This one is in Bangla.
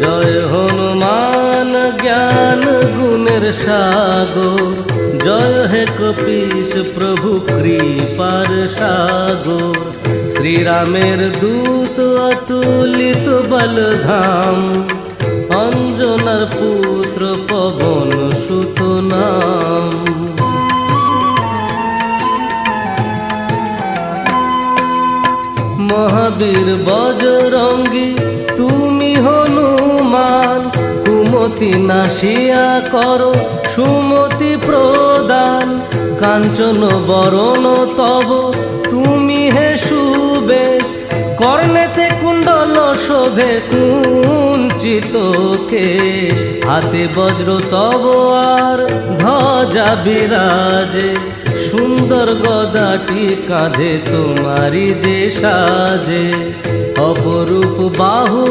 জয় হনুমান জ্ঞান গুণের সাগর, জয় হে কপীশ প্রভু কৃপার সাগর। শ্রীরামের দূত অতুলিত বলধাম, অঞ্জনার পুত্র পবন সুত নাম। মহাবীর বজরঙ্গী তুমি হনুমান, কুমতি নাশিয়া করো সুমতি প্রদান। কাঞ্চন বরণ তব তুমি হে সুবেশ, কর্ণেতে কুণ্ডল শোভে কুঞ্চিত কেশ। হাতে বজ্র তব আর ধ্বজা বিরাজে, সুন্দর গদাটি কাঁধে তোমারি যে সাজে। অপরূপ বাহু